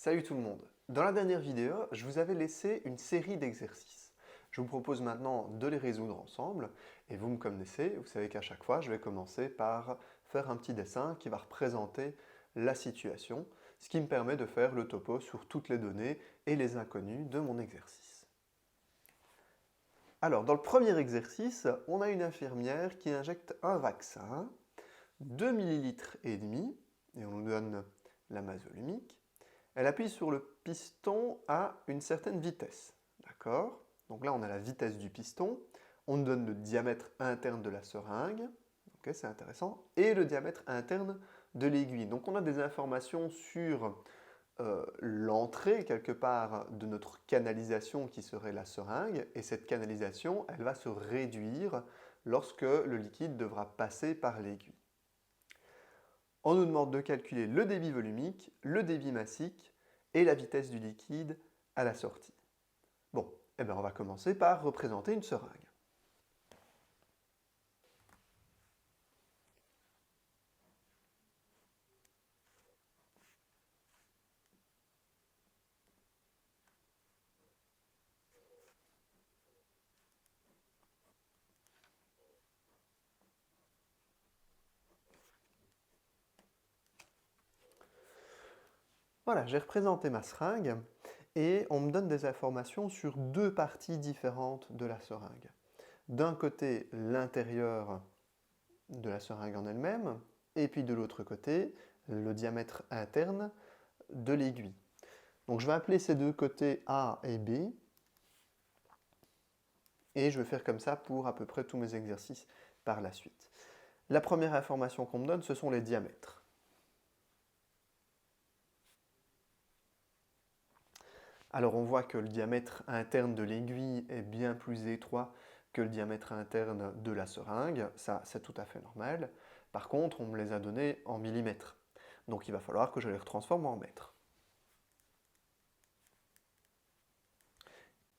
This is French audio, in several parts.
Salut tout le monde! Dans la dernière vidéo, je vous avais laissé une série d'exercices. Je vous propose maintenant de les résoudre ensemble, et vous me connaissez, vous savez qu'à chaque fois, je vais commencer par faire un petit dessin qui va représenter la situation, ce qui me permet de faire le topo sur toutes les données et les inconnus de mon exercice. Alors, dans le premier exercice, on a une infirmière qui injecte un vaccin, 2 ml et demi, et on nous donne la masse volumique. Elle appuie sur le piston à une certaine vitesse. D'accord? Donc là, on a la vitesse du piston. On nous donne le diamètre interne de la seringue. Okay, c'est intéressant. Et le diamètre interne de l'aiguille. Donc on a des informations sur l'entrée, quelque part, de notre canalisation qui serait la seringue. Et cette canalisation, elle va se réduire lorsque le liquide devra passer par l'aiguille. On nous demande de calculer le débit volumique, le débit massique et la vitesse du liquide à la sortie. Bon, eh bien on va commencer par représenter une seringue. Voilà, j'ai représenté ma seringue et on me donne des informations sur deux parties différentes de la seringue. D'un côté, l'intérieur de la seringue en elle-même, et puis de l'autre côté, le diamètre interne de l'aiguille. Donc je vais appeler ces deux côtés A et B, et je vais faire comme ça pour à peu près tous mes exercices par la suite. La première information qu'on me donne, ce sont les diamètres. Alors on voit que le diamètre interne de l'aiguille est bien plus étroit que le diamètre interne de la seringue, ça c'est tout à fait normal. Par contre, on me les a donnés en millimètres, donc il va falloir que je les retransforme en mètres.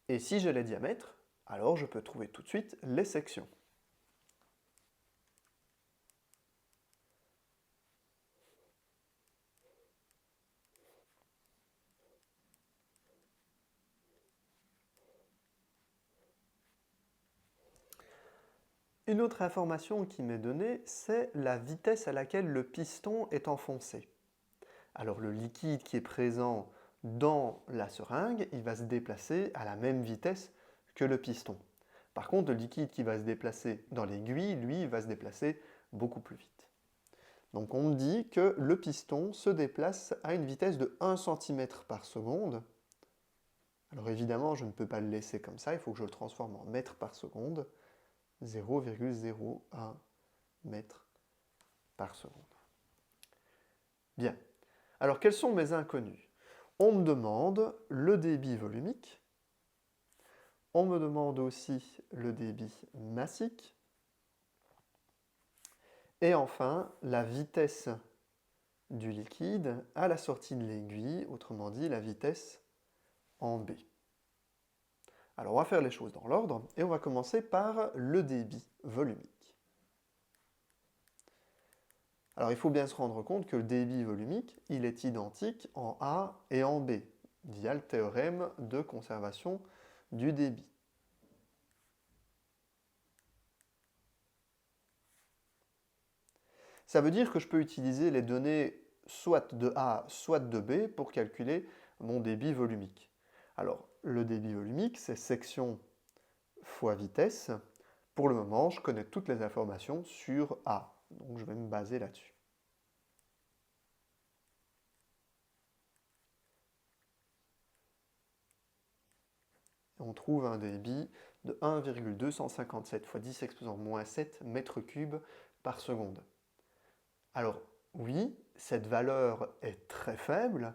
Et si j'ai les diamètres, alors je peux trouver tout de suite les sections. Une autre information qui m'est donnée, c'est la vitesse à laquelle le piston est enfoncé. Alors le liquide qui est présent dans la seringue, il va se déplacer à la même vitesse que le piston. Par contre, le liquide qui va se déplacer dans l'aiguille, lui, va se déplacer beaucoup plus vite. Donc on me dit que le piston se déplace à une vitesse de 1 cm par seconde. Alors évidemment, je ne peux pas le laisser comme ça, il faut que je le transforme en mètres par seconde. 0,01 mètres par seconde. Bien. Alors quels sont mes inconnus? On me demande le débit volumique, on me demande aussi le débit massique, et enfin la vitesse du liquide à la sortie de l'aiguille, autrement dit la vitesse en B. Alors on va faire les choses dans l'ordre, et on va commencer par le débit volumique. Alors il faut bien se rendre compte que le débit volumique, il est identique en A et en B, via le théorème de conservation du débit. Ça veut dire que je peux utiliser les données soit de A, soit de B pour calculer mon débit volumique. Alors, le débit volumique, c'est section fois vitesse. Pour le moment, je connais toutes les informations sur A, donc je vais me baser là-dessus. On trouve un débit de 1,257 fois 10 exposant moins 7 mètres cubes par seconde. Alors oui, cette valeur est très faible,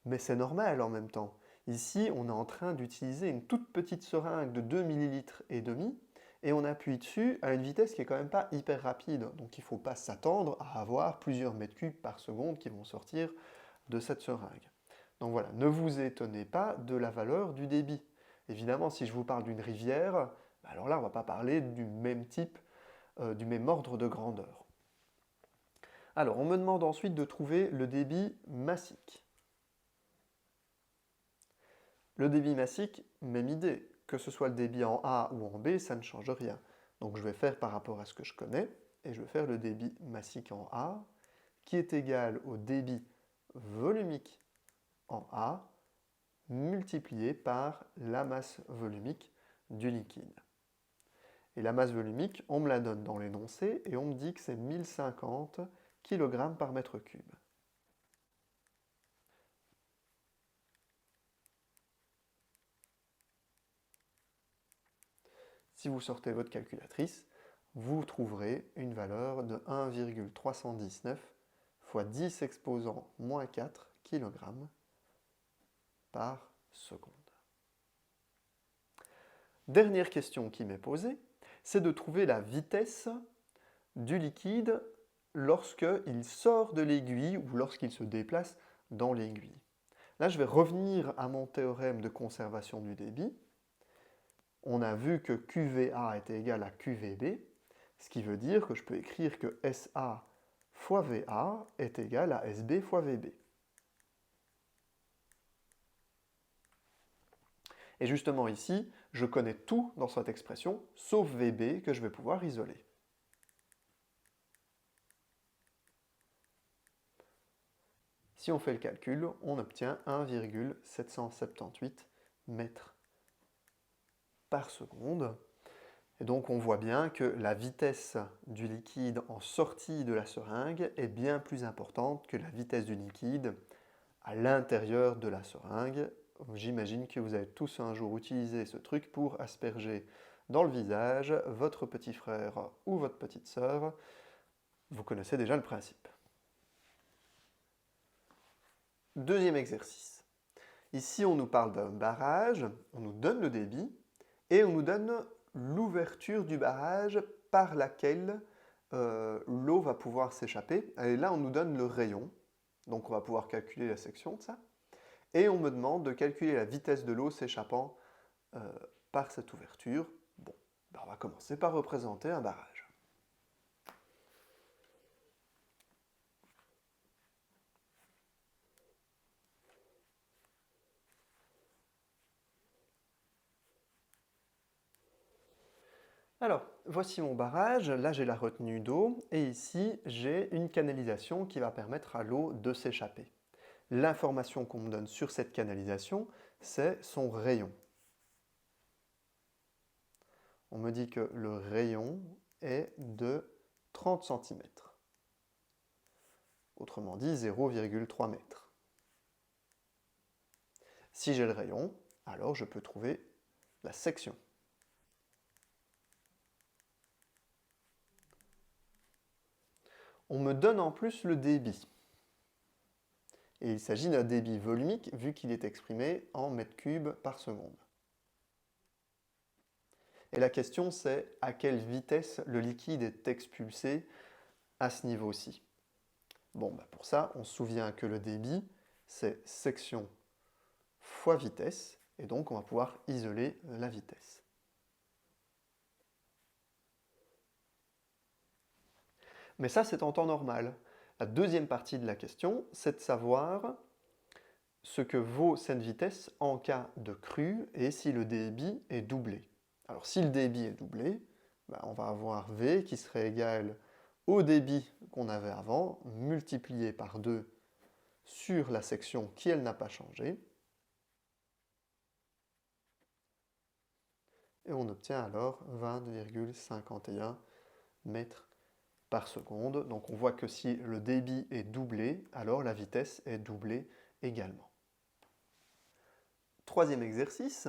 mais c'est normal en même temps. Ici, on est en train d'utiliser une toute petite seringue de 2 ml et demi, et on appuie dessus à une vitesse qui est quand même pas hyper rapide. Donc il ne faut pas s'attendre à avoir plusieurs mètres cubes par seconde qui vont sortir de cette seringue. Donc voilà, ne vous étonnez pas de la valeur du débit. Évidemment, si je vous parle d'une rivière, alors là, on ne va pas parler du même type, du même ordre de grandeur. Alors, on me demande ensuite de trouver le débit massique. Le débit massique, même idée. Que ce soit le débit en A ou en B, ça ne change rien. Donc je vais faire par rapport à ce que je connais, et je vais faire le débit massique en A, qui est égal au débit volumique en A, multiplié par la masse volumique du liquide. Et la masse volumique, on me la donne dans l'énoncé, et on me dit que c'est 1050 kg par mètre cube. Si vous sortez votre calculatrice, vous trouverez une valeur de 1,319 fois 10 exposant moins 4 kg par seconde. Dernière question qui m'est posée, c'est de trouver la vitesse du liquide lorsqu'il sort de l'aiguille ou lorsqu'il se déplace dans l'aiguille. Là, je vais revenir à mon théorème de conservation du débit. On a vu que QVA était égal à QVB, ce qui veut dire que je peux écrire que SA fois VA est égal à SB fois VB. Et justement ici, je connais tout dans cette expression, sauf VB que je vais pouvoir isoler. Si on fait le calcul, on obtient 1,778 mètres par seconde. Et donc on voit bien que la vitesse du liquide en sortie de la seringue est bien plus importante que la vitesse du liquide à l'intérieur de la seringue. J'imagine que vous avez tous un jour utilisé ce truc pour asperger dans le visage votre petit frère ou votre petite sœur. Vous connaissez déjà le principe. Deuxième exercice. Ici, on nous parle d'un barrage, on nous donne le débit et on nous donne l'ouverture du barrage par laquelle l'eau va pouvoir s'échapper. Et là, on nous donne le rayon. Donc, on va pouvoir calculer la section de ça. Et on me demande de calculer la vitesse de l'eau s'échappant par cette ouverture. Bon, ben on va commencer par représenter un barrage. Alors, voici mon barrage. Là, j'ai la retenue d'eau. Et ici, j'ai une canalisation qui va permettre à l'eau de s'échapper. L'information qu'on me donne sur cette canalisation, c'est son rayon. On me dit que le rayon est de 30 cm. Autrement dit, 0,3 m. Si j'ai le rayon, alors je peux trouver la section. On me donne en plus le débit. Et il s'agit d'un débit volumique vu qu'il est exprimé en mètres cubes par seconde. Et la question c'est à quelle vitesse le liquide est expulsé à ce niveau-ci. Bon, bah pour ça, on se souvient que le débit, c'est section fois vitesse, et donc on va pouvoir isoler la vitesse. Mais ça, c'est en temps normal. La deuxième partie de la question, c'est de savoir ce que vaut cette vitesse en cas de crue et si le débit est doublé. Alors si le débit est doublé, ben, on va avoir V qui serait égal au débit qu'on avait avant, multiplié par 2 sur la section qui, elle, n'a pas changé. Et on obtient alors 20,51 mètres par seconde. Donc on voit que si le débit est doublé, alors la vitesse est doublée également. Troisième exercice.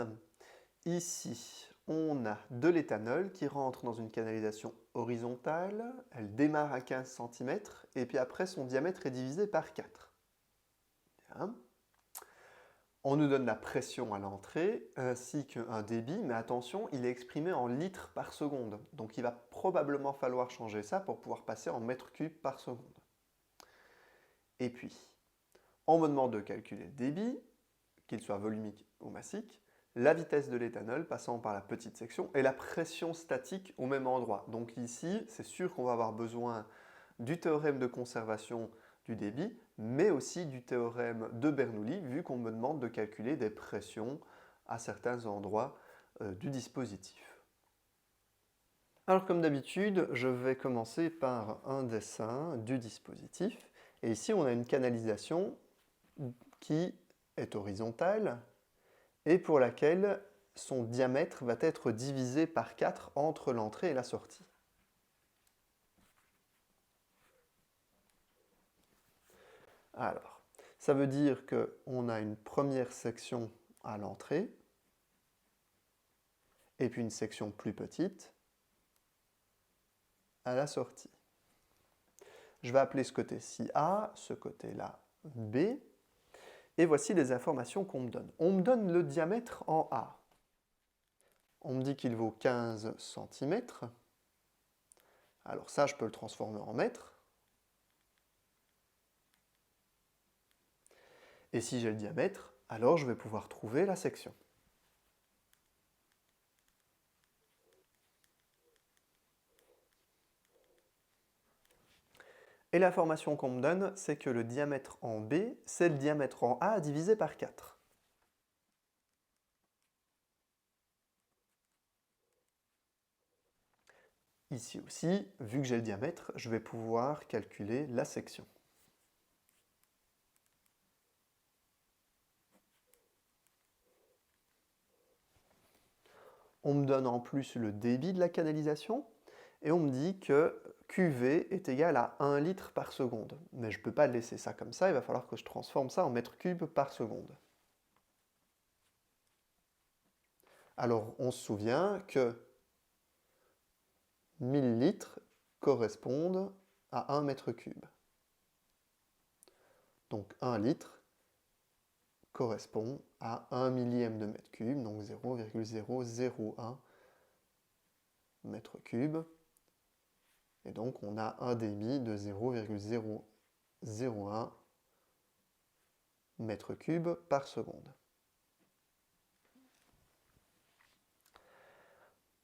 Ici, on a de l'éthanol qui rentre dans une canalisation horizontale. Elle démarre à 15 cm et puis après son diamètre est divisé par 4. Bien. On nous donne la pression à l'entrée ainsi qu'un débit, mais attention, il est exprimé en litres par seconde. Donc il va probablement falloir changer ça pour pouvoir passer en mètres cubes par seconde. Et puis, on me demande de calculer le débit, qu'il soit volumique ou massique, la vitesse de l'éthanol passant par la petite section et la pression statique au même endroit. Donc ici, c'est sûr qu'on va avoir besoin du théorème de conservation du débit, mais aussi du théorème de Bernoulli, vu qu'on me demande de calculer des pressions à certains endroits du dispositif. Alors comme d'habitude, je vais commencer par un dessin du dispositif. Et ici, on a une canalisation qui est horizontale et pour laquelle son diamètre va être divisé par 4 entre l'entrée et la sortie. Alors, ça veut dire qu'on a une première section à l'entrée, et puis une section plus petite à la sortie. Je vais appeler ce côté-ci A, ce côté-là B, et voici les informations qu'on me donne. On me donne le diamètre en A. On me dit qu'il vaut 15 cm. Alors ça, je peux le transformer en mètres. Et si j'ai le diamètre, alors je vais pouvoir trouver la section. Et l'information qu'on me donne, c'est que le diamètre en B, c'est le diamètre en A divisé par 4. Ici aussi, vu que j'ai le diamètre, je vais pouvoir calculer la section. On me donne en plus le débit de la canalisation, et on me dit que QV est égal à 1 litre par seconde. Mais je ne peux pas laisser ça comme ça, il va falloir que je transforme ça en mètres cubes par seconde. Alors on se souvient que 1000 litres correspondent à 1 mètre cube. Donc 1 litre correspond à 1 millième de mètre cube, donc 0,001 mètre cube. Et donc on a un débit de 0,001 mètre cube par seconde.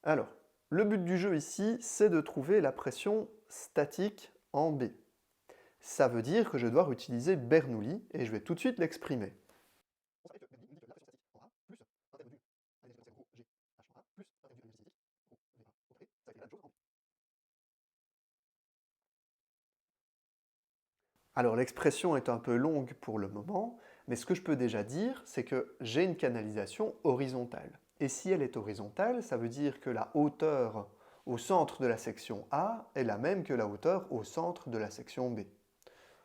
Alors, le but du jeu ici, c'est de trouver la pression statique en B. Ça veut dire que je dois utiliser Bernoulli, et je vais tout de suite l'exprimer. Alors l'expression est un peu longue pour le moment, mais ce que je peux déjà dire, c'est que j'ai une canalisation horizontale. Et si elle est horizontale, ça veut dire que la hauteur au centre de la section A est la même que la hauteur au centre de la section B.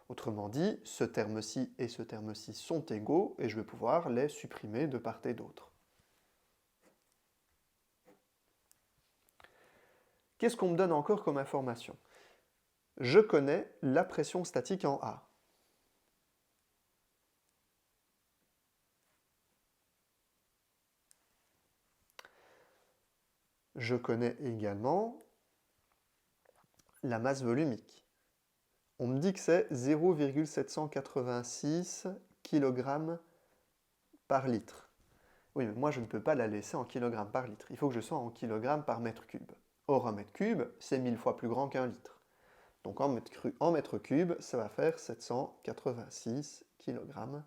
Autrement dit, ce terme-ci et ce terme-ci sont égaux et je vais pouvoir les supprimer de part et d'autre. Qu'est-ce qu'on me donne encore comme information? Je connais la pression statique en A. Je connais également la masse volumique. On me dit que c'est 0,786 kg par litre. Oui, mais moi je ne peux pas la laisser en kg par litre. Il faut que je sois en kg par mètre cube. Or, un mètre cube, c'est 1000 fois plus grand qu'un litre. Donc en mètre cube, ça va faire 786 kg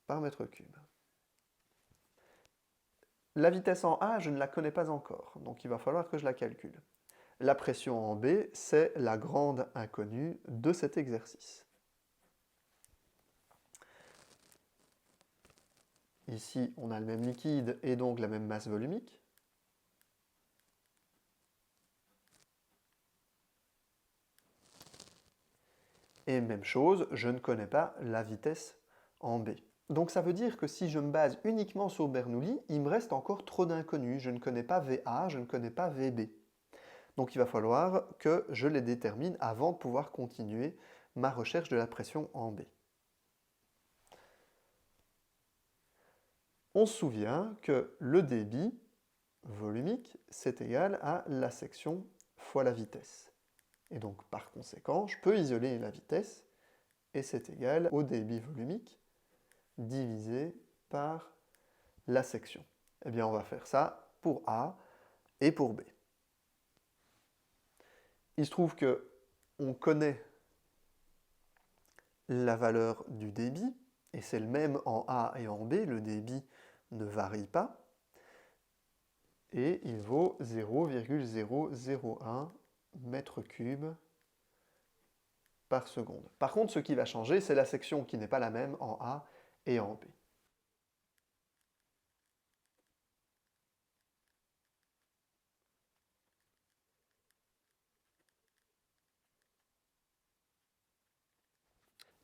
par mètre cube. La vitesse en A, je ne la connais pas encore, donc il va falloir que je la calcule. La pression en B, c'est la grande inconnue de cet exercice. Ici, on a le même liquide et donc la même masse volumique. Et même chose, je ne connais pas la vitesse en B. Donc ça veut dire que si je me base uniquement sur Bernoulli, il me reste encore trop d'inconnus. Je ne connais pas VA, je ne connais pas VB. Donc il va falloir que je les détermine avant de pouvoir continuer ma recherche de la pression en B. On se souvient que le débit volumique, c'est égal à la section fois la vitesse. Et donc par conséquent, je peux isoler la vitesse, et c'est égal au débit volumique divisé par la section. Eh bien on va faire ça pour A et pour B. Il se trouve que on connaît la valeur du débit, et c'est le même en A et en B, le débit ne varie pas, et il vaut 0,001 mètres cubes par seconde. Par contre, ce qui va changer, c'est la section qui n'est pas la même en A et en B.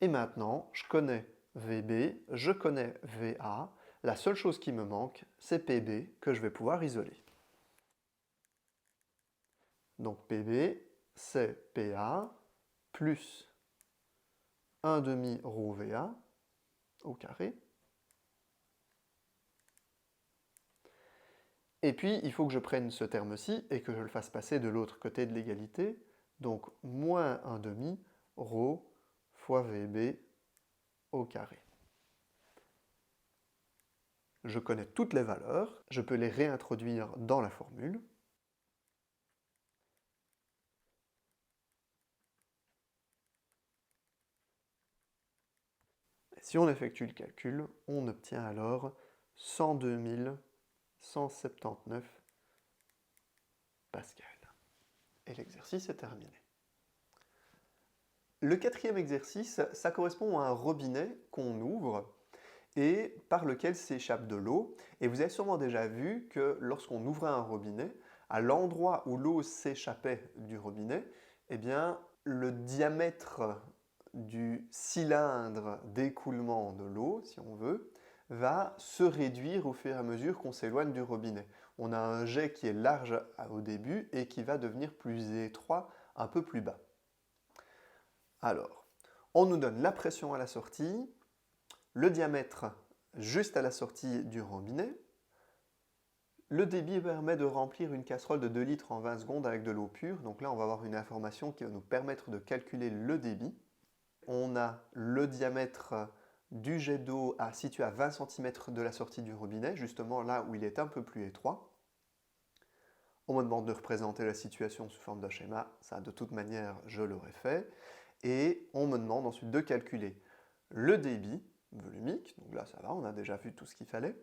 Et maintenant, je connais VB, je connais VA. La seule chose qui me manque, c'est PB que je vais pouvoir isoler. Donc PB, c'est PA plus 1 demi rho VA au carré. Et puis, il faut que je prenne ce terme-ci et que je le fasse passer de l'autre côté de l'égalité. Donc, moins 1 demi rho fois VB au carré. Je connais toutes les valeurs, je peux les réintroduire dans la formule. Et si on effectue le calcul, on obtient alors 102 179 pascal. Et l'exercice est terminé. Le quatrième exercice, ça correspond à un robinet qu'on ouvre et par lequel s'échappe de l'eau. Et vous avez sûrement déjà vu que lorsqu'on ouvrait un robinet, à l'endroit où l'eau s'échappait du robinet, eh bien, le diamètre du cylindre d'écoulement de l'eau, si on veut, va se réduire au fur et à mesure qu'on s'éloigne du robinet. On a un jet qui est large au début et qui va devenir plus étroit un peu plus bas. Alors, on nous donne la pression à la sortie, le diamètre juste à la sortie du robinet. Le débit permet de remplir une casserole de 2 litres en 20 secondes avec de l'eau pure. Donc là, on va avoir une information qui va nous permettre de calculer le débit. On a le diamètre du jet d'eau situé à 20 cm de la sortie du robinet, justement là où il est un peu plus étroit. On me demande de représenter la situation sous forme de schéma. Ça, de toute manière, je l'aurais fait. Et on me demande ensuite de calculer le débit volumique. Donc là, ça va, on a déjà vu tout ce qu'il fallait.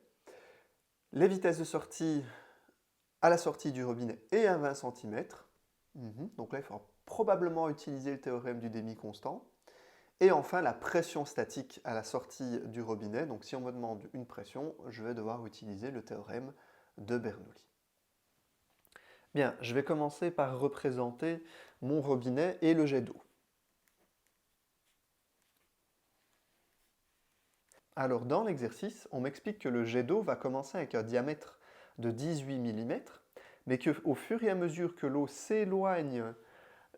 Les vitesses de sortie à la sortie du robinet et à 20 cm. Donc là, il faudra probablement utiliser le théorème du débit constant. Et enfin, la pression statique à la sortie du robinet. Donc si on me demande une pression, je vais devoir utiliser le théorème de Bernoulli. Bien, je vais commencer par représenter mon robinet et le jet d'eau. Alors dans l'exercice, on m'explique que le jet d'eau va commencer avec un diamètre de 18 mm, mais qu'au fur et à mesure que l'eau s'éloigne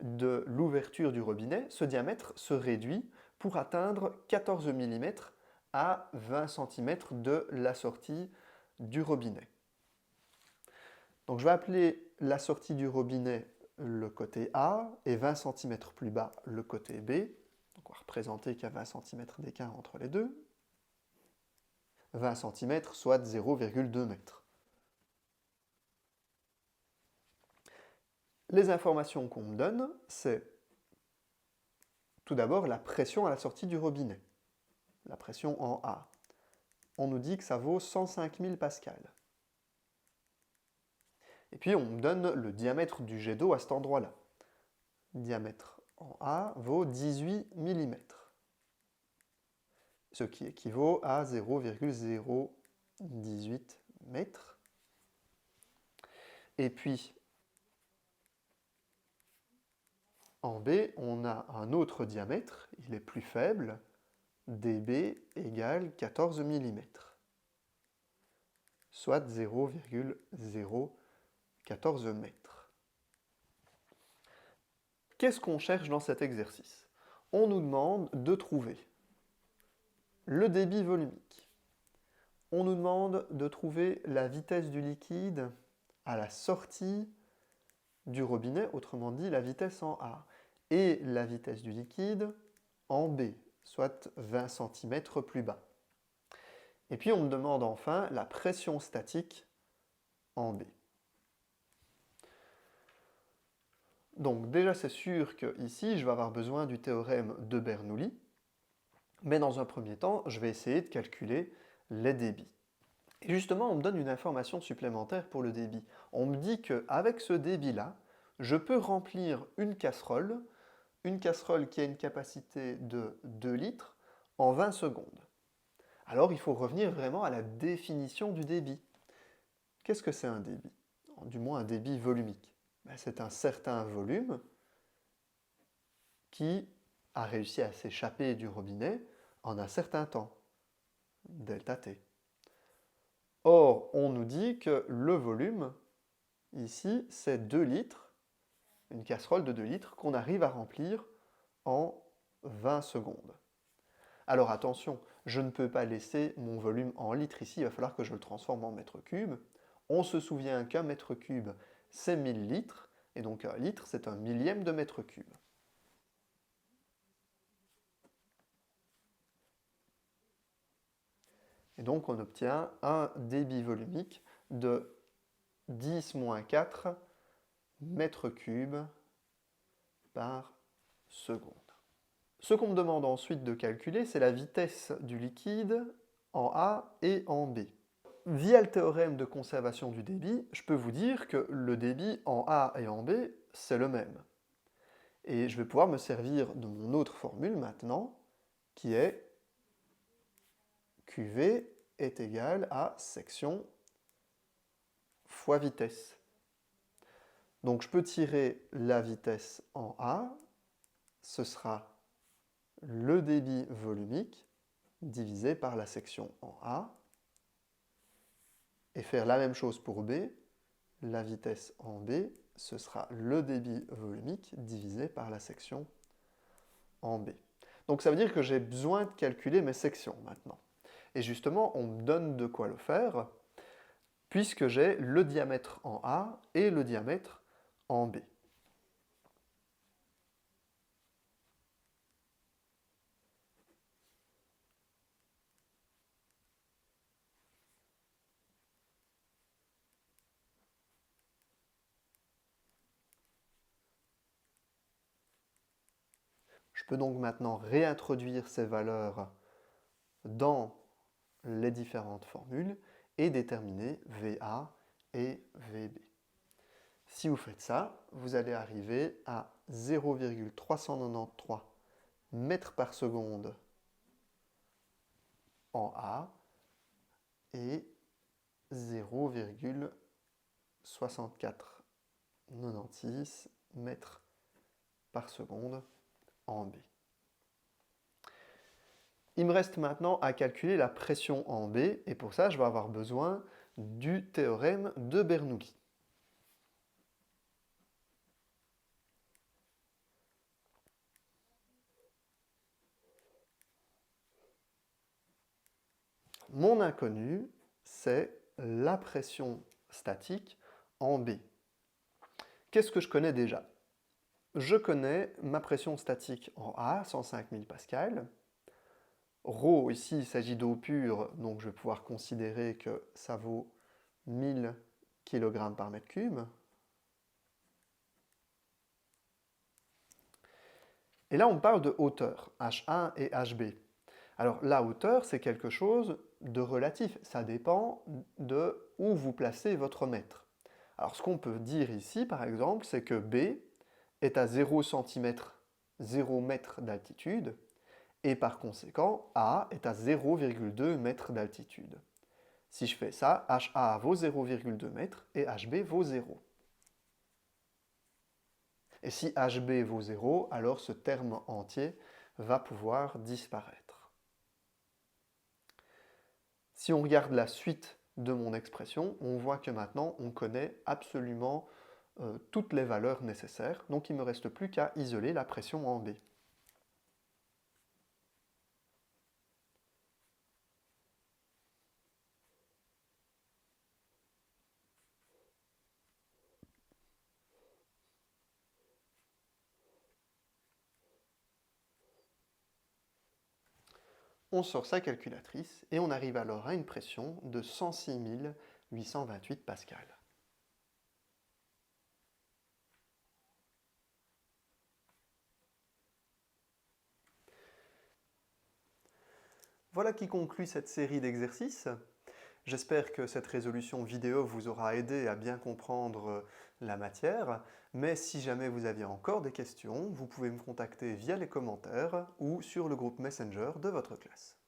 de l'ouverture du robinet, ce diamètre se réduit pour atteindre 14 mm à 20 cm de la sortie du robinet. Donc je vais appeler la sortie du robinet le côté A et 20 cm plus bas le côté B. Donc on va représenter qu'il y a 20 cm d'écart entre les deux. 20 cm, soit 0,2 m. Les informations qu'on me donne, c'est tout d'abord la pression à la sortie du robinet, la pression en A. On nous dit que ça vaut 105 000 pascal. Et puis on me donne le diamètre du jet d'eau à cet endroit-là. Le diamètre en A vaut 18 mm, ce qui équivaut à 0,018 mètres. Et puis, en B, on a un autre diamètre, il est plus faible, dB égale 14 mm, soit 0,014 mètres. Qu'est-ce qu'on cherche dans cet exercice? On nous demande de trouver le débit volumique. On nous demande de trouver la vitesse du liquide à la sortie du robinet, autrement dit la vitesse en A, et la vitesse du liquide en B, soit 20 cm plus bas. Et puis on me demande enfin la pression statique en B. Donc déjà c'est sûr qu'ici je vais avoir besoin du théorème de Bernoulli. Mais dans un premier temps, je vais essayer de calculer les débits. Et justement, on me donne une information supplémentaire pour le débit. On me dit qu'avec ce débit-là, je peux remplir une casserole qui a une capacité de 2 litres en 20 secondes. Alors il faut revenir vraiment à la définition du débit. Qu'est-ce que c'est un débit? Du moins un débit volumique. C'est un certain volume qui a réussi à s'échapper du robinet en un certain temps, delta T. Or, on nous dit que le volume, ici, c'est 2 litres, une casserole de 2 litres qu'on arrive à remplir en 20 secondes. Alors attention, je ne peux pas laisser mon volume en litres ici, il va falloir que je le transforme en mètres cubes. On se souvient qu'un mètre cube, c'est 1000 litres, et donc un litre, c'est un millième de mètre cube. Et donc on obtient un débit volumique de 10-4 mètres cubes par seconde. Ce qu'on me demande ensuite de calculer, c'est la vitesse du liquide en A et en B. Via le théorème de conservation du débit, je peux vous dire que le débit en A et en B, c'est le même. Et je vais pouvoir me servir de mon autre formule maintenant, qui est QV est égal à section fois vitesse. Donc je peux tirer la vitesse en A, ce sera le débit volumique divisé par la section en A, et faire la même chose pour B, la vitesse en B, ce sera le débit volumique divisé par la section en B. Donc ça veut dire que j'ai besoin de calculer mes sections maintenant. Et justement, on me donne de quoi le faire, puisque j'ai le diamètre en A et le diamètre en B. Je peux donc maintenant réintroduire ces valeurs dans les différentes formules et déterminer VA et VB. Si vous faites ça, vous allez arriver à 0,393 mètres par seconde en A et 0,6496 mètres par seconde en B. Il me reste maintenant à calculer la pression en B, et pour ça, je vais avoir besoin du théorème de Bernoulli. Mon inconnu, c'est la pression statique en B. Qu'est-ce que je connais déjà? Je connais ma pression statique en A, 105 000 pascal. Rho, ici, il s'agit d'eau pure, donc je vais pouvoir considérer que ça vaut 1000 kg par mètre cube. Et là, on me parle de hauteur, H1 et HB. Alors, la hauteur, c'est quelque chose de relatif. Ça dépend de où vous placez votre mètre. Alors, ce qu'on peut dire ici, par exemple, c'est que B est à 0 cm, 0 mètre d'altitude, et par conséquent, A est à 0,2 mètre d'altitude. Si je fais ça, HA vaut 0,2 mètres et HB vaut 0. Et si HB vaut 0, alors ce terme entier va pouvoir disparaître. Si on regarde la suite de mon expression, on voit que maintenant on connaît absolument toutes les valeurs nécessaires, donc il ne me reste plus qu'à isoler la pression en B. On sort sa calculatrice et on arrive alors à une pression de 106 828 pascal. Voilà qui conclut cette série d'exercices. J'espère que cette résolution vidéo vous aura aidé à bien comprendre la matière, mais si jamais vous aviez encore des questions, vous pouvez me contacter via les commentaires ou sur le groupe Messenger de votre classe.